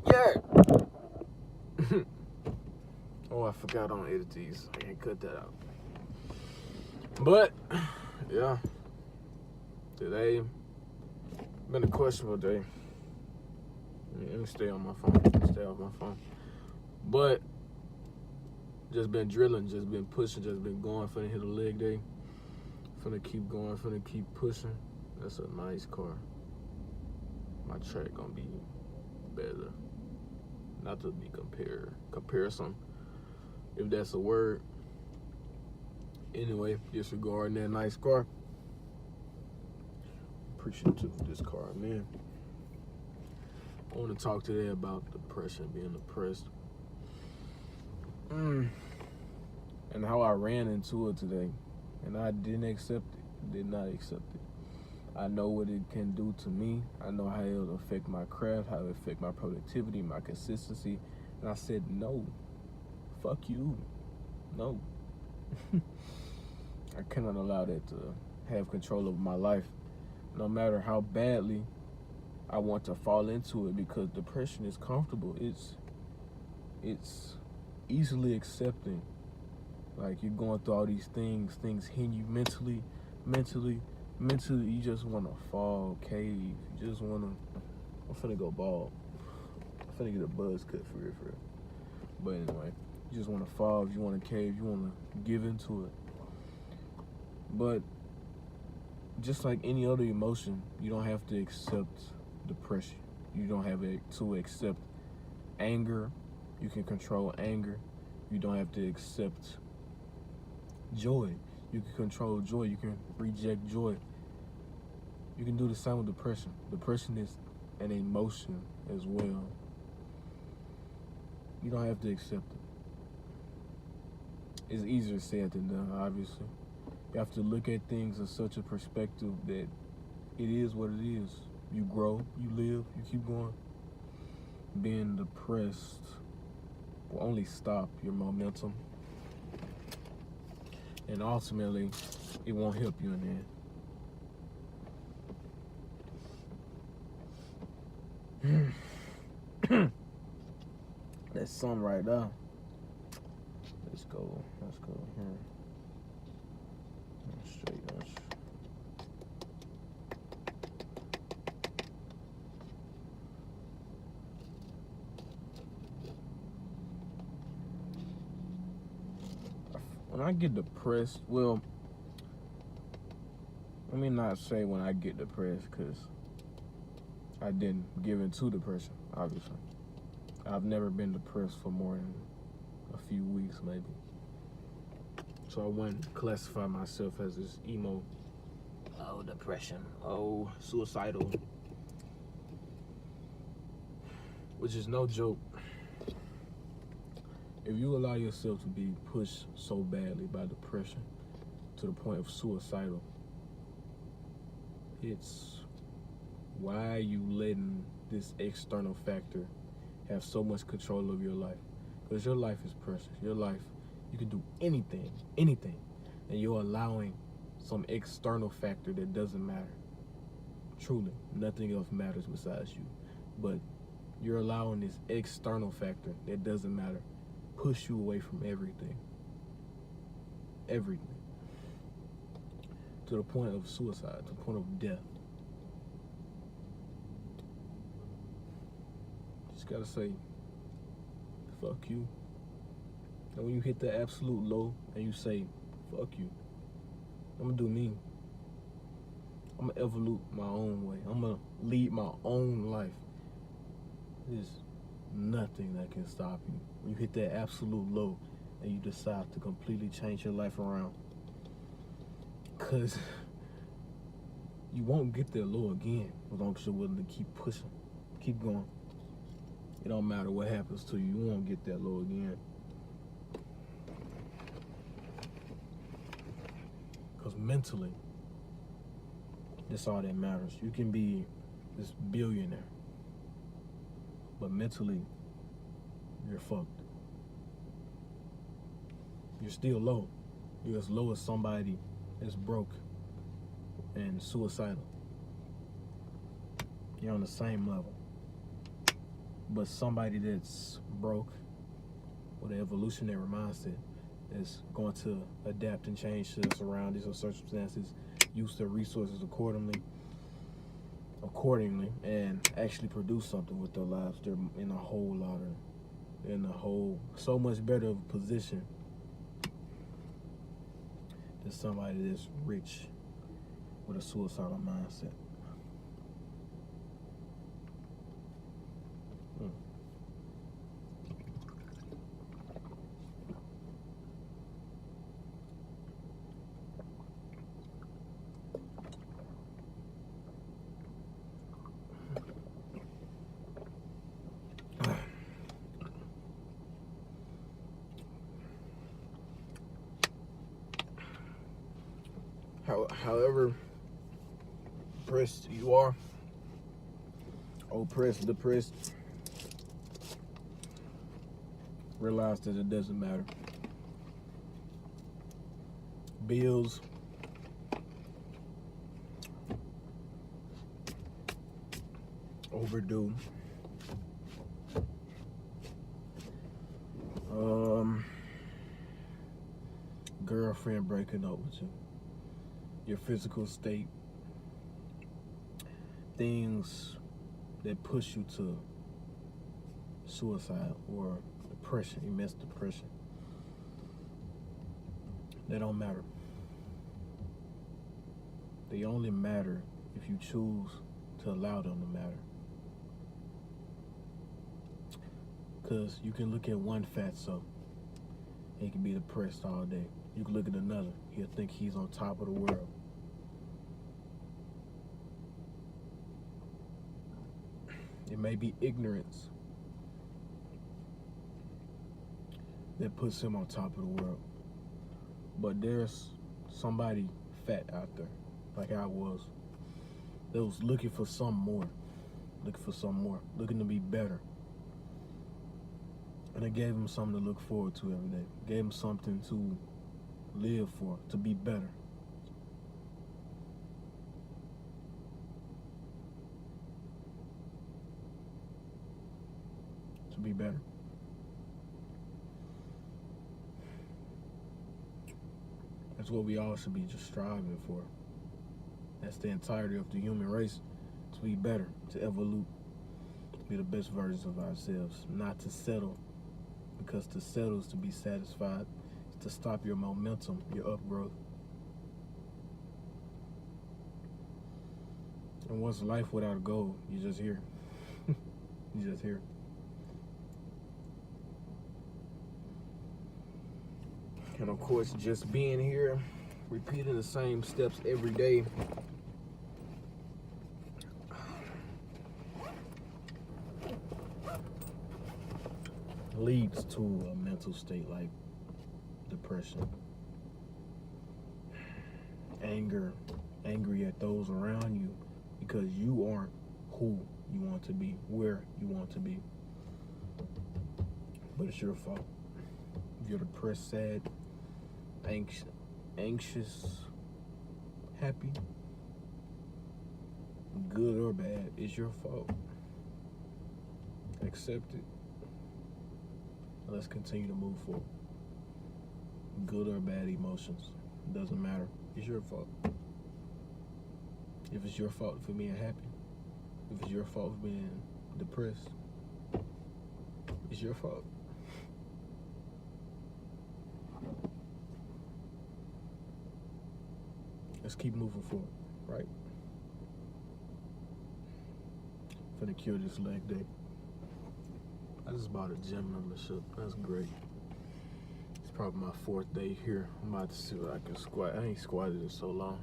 Yeah. Oh, I forgot I don't edit these. I can't cut that out. But yeah, today been a questionable day. Let me stay on my phone. Stay off my phone. But just been drilling, just been pushing, just been going. Finna hit a leg day. Finna keep going. Finna keep pushing. That's a nice car. My track gonna be better. Not to be comparison, if that's a word. Anyway, disregarding that nice car. Appreciative of this car, man. I want to talk today about depression, being depressed. And how I ran into it today. And I didn't accept it. Did not accept it. I know what it can do to me. I know how it'll affect my craft, how it'll affect my productivity, my consistency. And I said, no. Fuck you. No. I cannot allow that to have control over my life. No matter how badly I want to fall into it, because depression is comfortable. It's easily accepting. Like, you're going through all these things hitting you mentally, you just want to fall, cave. You just want to, I'm finna go bald. I'm finna get a buzz cut for real. But anyway, you just want to fall, you want to cave, you want to give into it. But just like any other emotion, you don't have to accept depression. You don't have to accept anger. You can control anger. You don't have to accept joy. You can control joy. You can reject joy. You can do the same with depression. Depression is an emotion as well. You don't have to accept it. It's easier said than done, obviously. You have to look at things in such a perspective that it is what it is. You grow, you live, you keep going. Being depressed will only stop your momentum. And ultimately, it won't help you in the end. That's something right there. Let's go here. Straight. When I get depressed, well, let me not say when I get depressed, because I didn't give into depression, obviously. I've never been depressed for more than a few weeks, maybe. So I wouldn't classify myself as this emo, depression, suicidal, which is no joke. If you allow yourself to be pushed so badly by depression to the point of suicidal, it's why are you letting this external factor have so much control of your life? Because your life is precious. Your life, you can do anything, and you're allowing some external factor that doesn't matter. Truly, nothing else matters besides you. But you're allowing this external factor that doesn't matter push you away from everything. Everything. To the point of suicide, to the point of death. Just gotta say, fuck you. And when you hit the absolute low and you say, fuck you, I'm gonna do me. I'm gonna evolve my own way. I'm gonna lead my own life. There's nothing that can stop you. When you hit that absolute low and you decide to completely change your life around. Because you won't get there low again as long as you're willing to keep pushing, keep going. It don't matter what happens to you, you won't get that low again. Because mentally, that's all that matters. You can be this billionaire, but mentally, you're fucked. You're still low. You're as low as somebody that's broke and suicidal. You're on the same level. But somebody that's broke with an evolutionary mindset is going to adapt and change to their surroundings or circumstances, use their resources accordingly, and actually produce something with their lives. They're in a whole so much better of a position than somebody that's rich with a suicidal mindset. However depressed you are, oppressed, depressed, realize that it doesn't matter. Bills, overdue, girlfriend breaking up with you, your physical state, things that push you to suicide or depression, immense depression, they don't matter. They only matter if you choose to allow them to matter. Because you can look at one fatso, he can be depressed all day. You can look at another, he'll think he's on top of the world. It may be ignorance that puts him on top of the world. But there's somebody fat out there, like I was, that was looking for some more, looking to be better. And it gave him something to look forward to every day. It gave him something to live for, to be better. To be better. That's what we all should be just striving for. That's the entirety of the human race, to be better, to evolve, to be the best versions of ourselves, not to settle, because to settle is to be satisfied, it's to stop your momentum, your upgrowth. And what's life without a goal? You're just here. You're just here. And of course, just being here, repeating the same steps every day, leads to a mental state like depression, angry at those around you because you aren't who you want to be, where you want to be. But it's your fault. If you're depressed, sad, anxious, happy, good or bad, it's your fault. Accept it. Let's continue to move forward. Good or bad emotions, doesn't matter. It's your fault. If it's your fault for being happy, if it's your fault for being depressed, it's your fault. Let's keep moving forward, right? Finna cure this leg day. I just bought a gym membership. That's great. It's probably my 4th day here. I'm about to see what I can squat. I ain't squatted in so long.